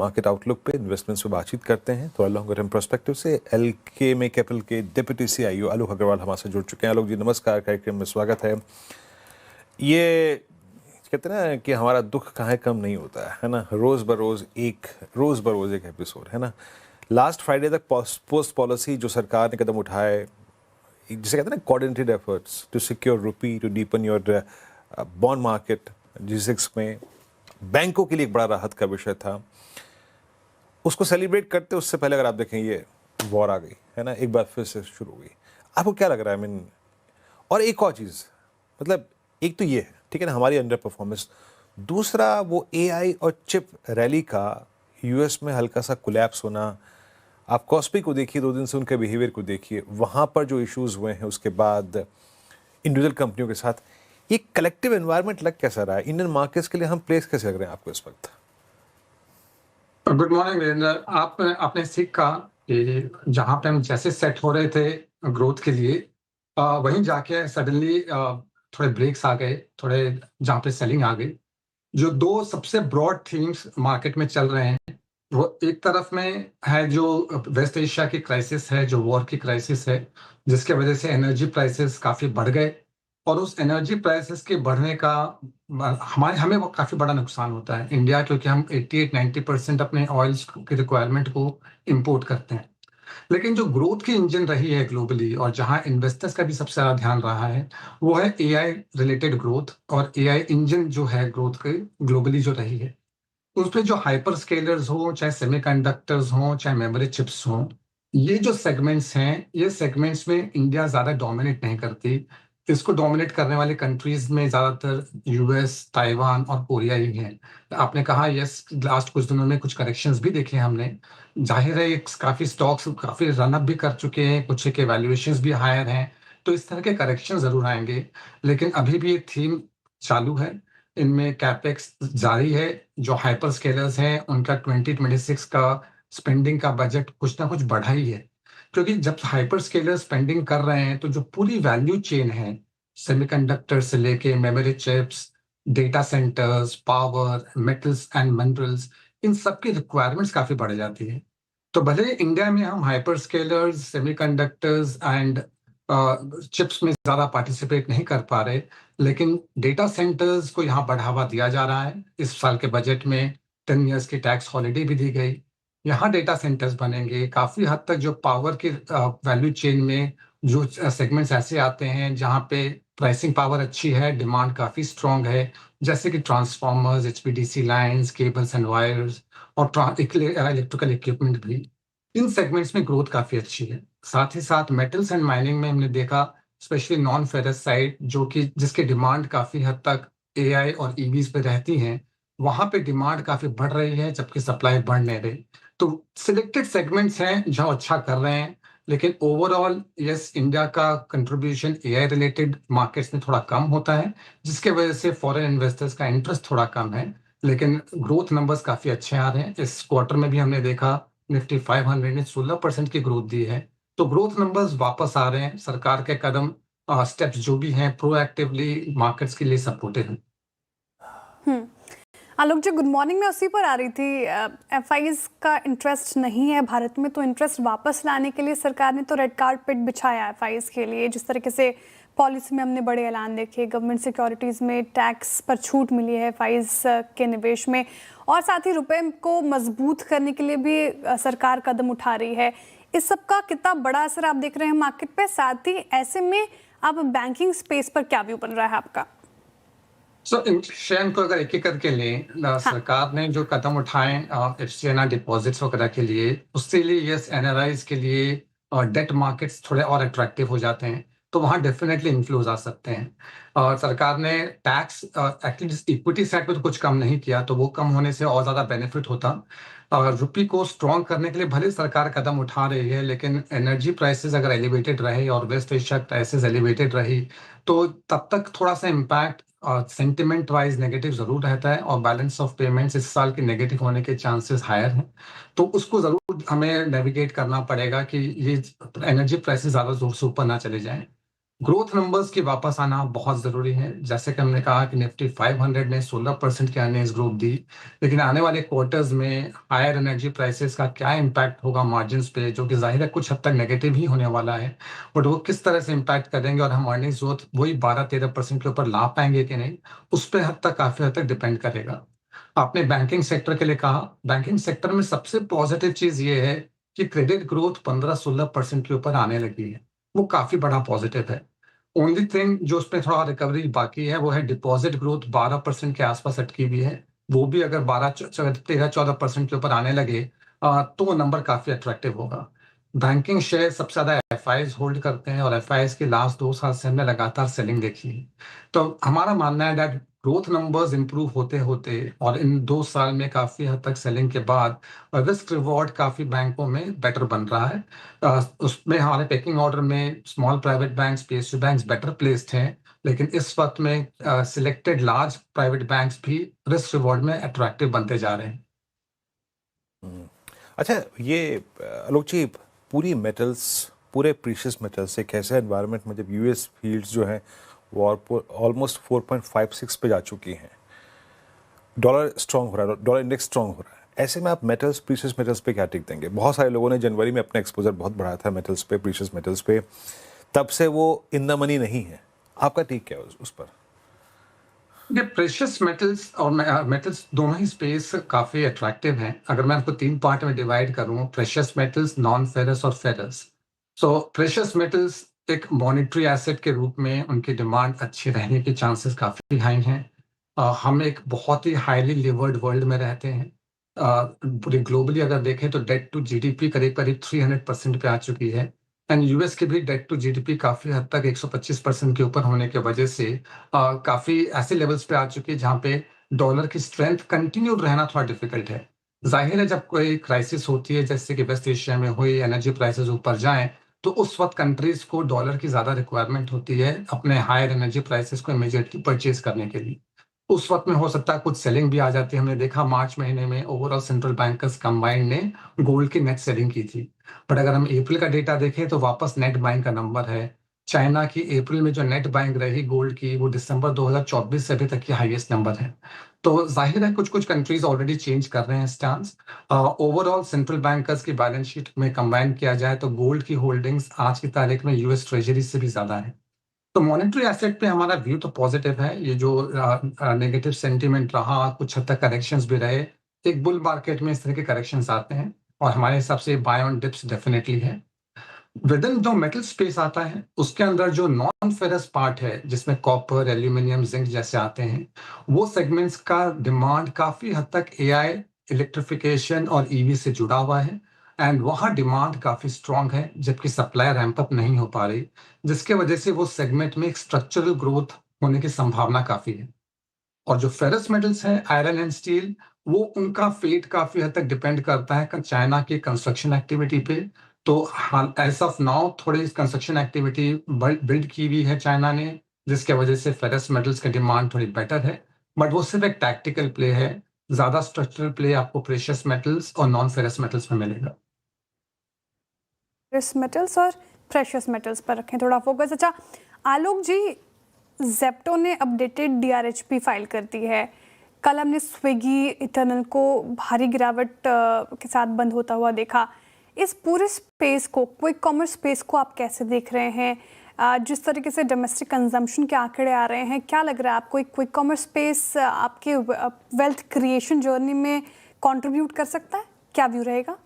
Market outlook पे investments पे बातचीत करते हैं थोड़ा लॉन्गर टर्म पर्सपेक्टिव से। एलके में कैपिटल के डिप्टी सीईओ आलोक अग्रवाल हमारे साथ जुड़ चुके हैं। आलोक जी नमस्कार, कार्यक्रम में स्वागत है। ये कहते हैं ना कि हमारा दुख कहाँ कम नहीं होता है ना, रोज़ बरोज़ एक एपिसोड है ना। लास्ट फ्राइडे तक पोस्ट पॉलिसी जो सरकार ने कदम उठाए, जिसे कहते हैं ना coordinated efforts to secure rupee, to deepen your bond market, G6 में बैंकों के लिए एक बड़ा राहत का विषय था। उसको सेलिब्रेट करते उससे पहले अगर आप देखें ये वॉर आ गई है ना, एक बार फिर से शुरू हो गई। आपको क्या लग रहा है? और एक और चीज़, मतलब एक तो ये है ठीक है ना हमारी अंडर परफॉर्मेंस, दूसरा वो एआई और चिप रैली का यूएस में हल्का सा कोलैप्स होना। आप कॉस्पी को देखिए, 2 दिन से उनके बिहेवियर को देखिए, वहाँ पर जो इश्यूज हुए हैं उसके बाद इंडिविजुअल कंपनियों के साथ, ये कलेक्टिव एनवायरनमेंट लग कैसा रहा है? इंडियन मार्केट्स के लिए हम प्लेस कैसे लग रहे हैं आपको इस वक्त? Good morning Virendra. आपने ठीक कहा कि जहां पे हम जैसे सेट हो रहे थे ग्रोथ के लिए, वहीं जाके सडनली थोड़े ब्रेक्स आ गए, थोड़े जहां पे सेलिंग आ गई। जो 2 सबसे ब्रॉड थीम्स मार्केट में चल रहे हैं, वो एक तरफ में है जो वेस्ट एशिया की क्राइसिस है, जो वॉर की क्राइसिस है, जिसके वजह से एनर्जी प्राइसेस काफी बढ़ गए। और उस एनर्जी प्राइसेस के बढ़ने का हमें वो काफी बड़ा नुकसान होता है इंडिया, क्योंकि हम 88-90% अपने ऑयल्स की रिक्वायरमेंट को इंपोर्ट करते हैं। लेकिन जो ग्रोथ की इंजन रही है ग्लोबली, और जहां इन्वेस्टर्स का भी सबसे ज्यादा ध्यान रहा है, वो है एआई रिलेटेड ग्रोथ। और एआई इंजन जो है ग्रोथ के ग्लोबली जो रही है, उसमें जो हाइपर स्केलर्स हो, चाहे सेमीकंडक्टर्स हो, चाहे मेमोरी चिप्स हो, ये जो सेगमेंट्स हैं, ये सेगमेंट्स में इंडिया ज्यादा डोमिनेट नहीं करती। इसको डोमिनेट करने वाले कंट्रीज में ज्यादातर यूएस, ताइवान और कोरिया ही हैं। आपने कहा यस, लास्ट कुछ दिनों में कुछ करेक्शंस भी देखे हमने। जाहिर है काफी स्टॉक्स काफी रन अप भी कर चुके हैं, कुछ के वैल्यूएशंस भी हायर हैं, तो इस तरह के करेक्शन जरूर आएंगे। लेकिन अभी भी एक थीम चालू है, इनमें कैपेक्स जारी है। जो हाइपर स्केलर्स हैं उनका 2026 का स्पेंडिंग का बजट कुछ ना कुछ बढ़ा ही है, क्योंकि जब हाइपर स्केलर स्पेंडिंग कर रहे हैं तो जो पूरी वैल्यू चेन है, सेमीकंडक्टर से लेके memory chips, data centres, power, metals and minerals, इन सब की रिक्वायरमेंट्स काफी बढ़ जाती है। तो भले इंडिया में हम hyper scalars, semiconductors and chips में ज्यादा पार्टिसिपेट नहीं कर पा रहे, लेकिन डेटा सेंटर्स को यहाँ बढ़ावा दिया जा रहा है। इस साल के बजट में 10 इयर्स की टैक्स हॉलिडे भी दी गई। यहाँ डेटा सेंटर्स बनेंगे। काफी हद तक जो पावर की वैल्यू चेन में जो सेगमेंट्स ऐसे आते हैं जहाँ पे प्राइसिंग पावर अच्छी है, डिमांड काफी स्ट्रांग है, जैसे कि transformers, HVDC lines, cables and wires और इलेक्ट्रिकल इक्विपमेंट भी, इन सेगमेंट्स में ग्रोथ काफी अच्छी है। साथ ही साथ मेटल्स एंड माइनिंग में हमने देखा, स्पेशली नॉन फेरस साइड, जो कि जिसकी डिमांड काफी हद तक एआई और ईवीज पे रहती हैं, वहां पे डिमांड काफी बढ़ रही है, जबकि सप्लाई बढ़ नहीं रही। तो सिलेक्टेड सेगमेंट्स हैं जो अच्छा कर रहे हैं। लेकिन ओवरऑल यस, इंडिया का कंट्रीब्यूशन एआई रिलेटेड मार्केट्स में थोड़ा कम होता है, जिसके वजह से फॉरेन इन्वेस्टर्स का इंटरेस्ट थोड़ा कम है। लेकिन ग्रोथ नंबर्स काफी अच्छे आ रहे हैं। इस क्वार्टर में भी हमने देखा निफ्टी 500 ने 16% की ग्रोथ दी है। तो ग्रोथ नंबर्स वापस आ रहे हैं। सरकार के कदम, स्टेप्स जो भी हैं, प्रोएक्टिवली मार्केट्स के लिए सपोर्टिव हैं। आलोक जी गुड मॉर्निंग। मैं उसी पर आ रही थी, एफआईज का इंटरेस्ट नहीं है भारत में, तो इंटरेस्ट वापस लाने के लिए सरकार ने तो रेड कार्पेट बिछाया एफआईज के लिए। जिस तरीके से पॉलिसी में हमने बड़े ऐलान देखे, गवर्नमेंट सिक्योरिटीज़ में टैक्स पर छूट मिली है एफआईज के निवेश में, और साथ ही रुपए को मजबूत करने के लिए भी सरकार कदम उठा रही है। इस सब का कितना बड़ा असर आप देख रहे हैं मार्केट पे? साथ ही ऐसे में आप बैंकिंग स्पेस पर क्या व्यू बन रहा है आपका? इन शेयर को अगर एक करके लें, सरकार ने जो कदम उठाए एफसीआईआर डिपॉजिट्स वगैरह के लिए, उसके लिए यस, एनआरआईज के लिए डेट मार्केट्स थोड़े और अट्रैक्टिव हो जाते हैं, तो वहां डेफिनेटली इन्फ्लोज आ सकते हैं। और सरकार ने टैक्स एटलीस्ट इक्विटी साइड पे तो कुछ कम नहीं किया, तो वो कम होने से और ज्यादा बेनिफिट होता। रुपी को स्ट्रॉन्ग करने के लिए भले सरकार कदम उठा रही है, लेकिन एनर्जी प्राइसेस अगर एलिवेटेड रहे और वेस्ट एशिया प्राइसेस एलिवेटेड रही, तो तब तक थोड़ा सा इम्पैक्ट सेंटिमेंट वाइज नेगेटिव जरूर रहता है, और बैलेंस ऑफ पेमेंट्स इस साल के नेगेटिव होने के चांसेस हायर हैं। तो उसको जरूर हमें नेविगेट करना पड़ेगा कि ये एनर्जी प्राइसेस ज्यादा जोर से ऊपर ना चले जाएं। ग्रोथ नंबर्स की वापस आना बहुत ज़रूरी है। जैसे कि हमने कहा कि निफ्टी 500 ने 16% की अर्निंग्स ग्रोथ दी, लेकिन आने वाले क्वार्टर्स में हायर एनर्जी प्राइसेस का क्या इम्पैक्ट होगा मार्जिन्स पे, जो कि ज़ाहिर है कुछ हद तक नेगेटिव ही होने वाला है। बट वो किस तरह से इम्पैक्ट करेंगे और हम अर्निंग्स ग्रोथ वही 12-13% के ऊपर ला पाएंगे कि नहीं, उस पे काफ़ी हद तक डिपेंड करेगा। आपने बैंकिंग सेक्टर के लिए कहा, बैंकिंग सेक्टर में सबसे पॉजिटिव चीज़ ये है कि क्रेडिट ग्रोथ 15-16% के ऊपर आने लगी है। वो काफ़ी बड़ा पॉजिटिव है। ओनली थिंग जो उसमें थोड़ा रिकवरी बाकी है वो है डिपॉजिट ग्रोथ 12% के आसपास अटकी हुई है। वो भी अगर 13-14% के ऊपर आने लगे तो वो नंबर काफी अट्रैक्टिव होगा। बैंकिंग शेयर सबसे ज्यादा एफआईज होल्ड करते हैं और एफआईज के लास्ट 2 साल से हमने लगातार सेलिंग देखी है। तो हमारा मानना है दैट ग्रोथ नंबर्स इंप्रूव होते होते और इन 2 साल में काफी हद तक सेलिंग के बाद रिस्क रिवॉर्ड काफी बैंकों में बेटर बन रहा है। उसमें हमारे पेकिंग ऑर्डर में small private banks, PSU banks better placed हैं, लेकिन इस वक्त में सिलेक्टेड लार्ज प्राइवेट बैंक्स भी रिस्क रिवॉर्ड में अट्रैक्टिव बनते जा रहे हैं। अच्छा, ये आलोक जी, पूरी मेटल्स, पूरे प्रीशियस मेटल्स एक ऐसे एनवायरनमेंट में जब यूएस फील्ड्स जो हैं वो ऑलमोस्ट 4.56 पे जा चुकी हैं, डॉलर स्ट्रांग हो रहा है, डॉलर इंडेक्स स्ट्रांग हो रहा है, ऐसे में आप मेटल्स, प्रीशियस मेटल्स पे क्या टिक देंगे? बहुत सारे लोगों ने जनवरी में अपना एक्सपोजर बहुत बढ़ाया था मेटल्स पे, प्रीशियस मेटल्स पे, तब से वो इन द मनी नहीं है। आपका टेक क्या है उस पर? ये प्रेशियस मेटल्स और मेटल्स दोनों ही स्पेस काफी अट्रैक्टिव हैं। अगर मैं आपको 3 पार्ट में डिवाइड करूं, प्रेशियस मेटल्स, नॉन फेरस और फेरस। सो प्रेशियस मेटल्स एक मॉनेटरी एसेट के रूप में उनकी डिमांड अच्छी रहने के चांसेस काफी हाई हैं। हम एक बहुत ही हाईली लिवर्ड वर्ल्ड में रहते हैं। पूरे ग्लोबली अगर देखें तो डेट टू जीडीपी करीब करीब 300% पे आ चुकी है। एंड यूएस की भी डेट टू जीडीपी काफी हद तक 125% के ऊपर होने की वजह से काफी ऐसे लेवल्स पे आ चुकी है जहां पे डॉलर की स्ट्रेंथ कंटिन्यू रहना थोड़ा डिफिकल्ट है। जाहिर है जब कोई क्राइसिस होती है, जैसे कि वेस्ट एशिया में हुई, एनर्जी प्राइसेस ऊपर जाएं, तो उस वक्त कंट्रीज को डॉलर की ज्यादा रिक्वायरमेंट होती है अपने हायर एनर्जी प्राइसेस को इमीडिएटली परचेज करने के लिए। उस वक्त में हो सकता है कुछ सेलिंग भी आ जाती है। हमने देखा मार्च महीने में ओवरऑल सेंट्रल बैंकर्स कंबाइंड ने गोल्ड की नेट सेलिंग की थी। बट अगर हम अप्रैल का डेटा देखें तो वापस नेट बाइंग का नंबर है। चाइना की अप्रैल में जो नेट बाइंग रही गोल्ड की, वो दिसंबर 2024 से अभी तक की हाईएस्ट नंबर है। तो जाहिर है कुछ कुछ कंट्रीज ऑलरेडी चेंज कर रहे हैं स्टांस। ओवरऑल सेंट्रल बैंकर्स की बैलेंस शीट में कंबाइन किया जाए तो गोल्ड की होल्डिंग्स आज की तारीख में यूएस ट्रेजरी से भी ज्यादा है। तो मॉनेटरी एसेट पे हमारा व्यू तो पॉजिटिव है। ये जो नेगेटिव सेंटीमेंट रहा, कुछ हद तक करेक्शंस भी रहे, एक बुल मार्केट में इस तरह के करेक्शंस आते हैं और हमारे हिसाब से बाय ऑन डिप्स डेफिनेटली है। विद इन जो मेटल स्पेस आता है उसके अंदर जो नॉन फेरस पार्ट है, जिसमें कॉपर, एल्यूमिनियम, जिंक जैसे आते हैं, वो सेगमेंट्स का डिमांड काफी हद तक एआई, इलेक्ट्रिफिकेशन और ईवी से जुड़ा हुआ है। एंड वहाँ डिमांड काफी स्ट्रांग है, जबकि सप्लाई रैंप अप नहीं हो पा रही, जिसके वजह से वो सेगमेंट में एक स्ट्रक्चरल ग्रोथ होने की संभावना काफी है। और जो फेरस मेटल्स हैं, आयरन एंड स्टील, वो उनका फेट काफी हद तक डिपेंड करता है चाइना की कंस्ट्रक्शन एक्टिविटी पे। तो हाल एज ऑफ नाउ थोड़ी कंस्ट्रक्शन एक्टिविटी बिल्ड की हुई है चाइना ने, जिसके वजह से फेरस मेटल्स का डिमांड थोड़ी बेटर है। बट वो सिर्फ एक टैक्टिकल प्ले है। ज्यादा स्ट्रक्चरल प्ले आपको प्रेशियस मेटल्स और नॉन फेरस मेटल्स में मिलेगा। फेरस मेटल्स और प्रेशियस मेटल्स पर रखें थोड़ा फोकस। अच्छा आलोक जी, जेप्टो ने अपडेटेड डीआरएचपी फाइल कर दी है। कल हमने स्विगी, इटर्नल को भारी गिरावट के साथ बंद होता हुआ देखा। इस पूरे स्पेस को, क्विक कॉमर्स स्पेस को आप कैसे देख रहे हैं? जिस तरीके से डोमेस्टिक कंजम्पशन के आंकड़े आ रहे हैं, क्या लग रहा है आपको एक क्विक कॉमर्स स्पेस आपके वेल्थ क्रिएशन जर्नी में कंट्रीब्यूट कर सकता है? क्या व्यू रहेगा?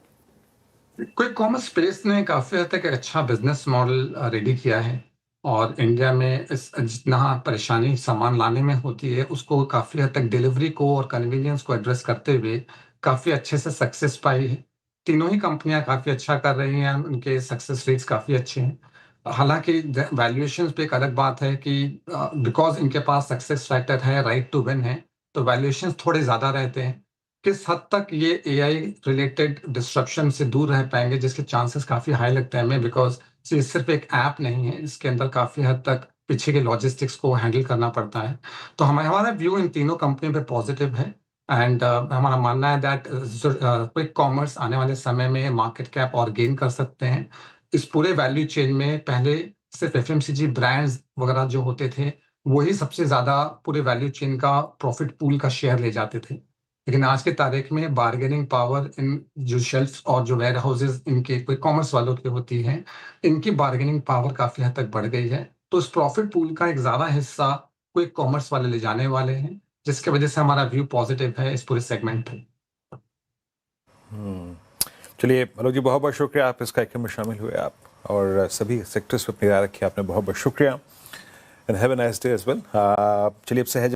क्विक कॉमर्स स्पेस ने काफी हद तक एक अच्छा बिजनेस मॉडल रेडी किया है और इंडिया में इस जितना परेशानी सामान लाने में होती है, उसको काफी हद तक डिलीवरी को और कन्वीनियंस को एड्रेस करते हुए काफी अच्छे से सक्सेस पाई है। तीनों ही कंपनियां काफी अच्छा कर रही हैं, उनके सक्सेस रेट्स काफी अच्छे हैं। हालांकि वैल्यूएशंस पे एक अलग बात है कि बिकॉज इनके पास सक्सेस फैक्टर है, राइट टू विन है, तो वैल्यूएशंस थोड़े ज्यादा रहते हैं। किस हद तक ये एआई रिलेटेड डिस्ट्रप्शन से दूर रह पाएंगे, जिसके चांसेस काफी हाई लगते हैं हमें, बिकॉज ये सिर्फ एक ऐप नहीं है, इसके अंदर काफी हद तक पीछे के लॉजिस्टिक्स को हैंडल करना पड़ता है। तो हमारा व्यू इन तीनों कंपनियों पे पॉजिटिव है। एंड हमारा मानना है दैट क्विक कॉमर्स आने वाले समय में मार्केट कैप और गेन कर सकते हैं। इस पूरे वैल्यू चेन में पहले सिर्फ एफएमसीजी ब्रांड्स वगैरह जो होते थे वही सबसे ज्यादा पूरे वैल्यू चेन का प्रॉफिट पूल का शेयर ले जाते थे। लेकिन आज के तारीख में बार्गेनिंग पावर इन जो शेल्फ और जो वेयर हाउसेज इनके कोई कॉमर्स वालों की होती है, इनकी बार्गेनिंग पावर काफी हद तक बढ़ गई है। तो इस प्रॉफिट पूल का एक ज्यादा हिस्सा कोई कॉमर्स वाले ले जाने वाले हैं, जिसकी वजह से हमारा व्यू पॉजिटिव है इस पूरे सेगमेंट पे। चलिए आलोक जी, बहुत बहुत शुक्रिया, आप इस कार्यक्रम में शामिल हुए, आप और सभी सेक्टर्स पर अपनी राय रखी, आपने बहुत बहुत शुक्रिया and have a nice day as well. चलिए अब सहज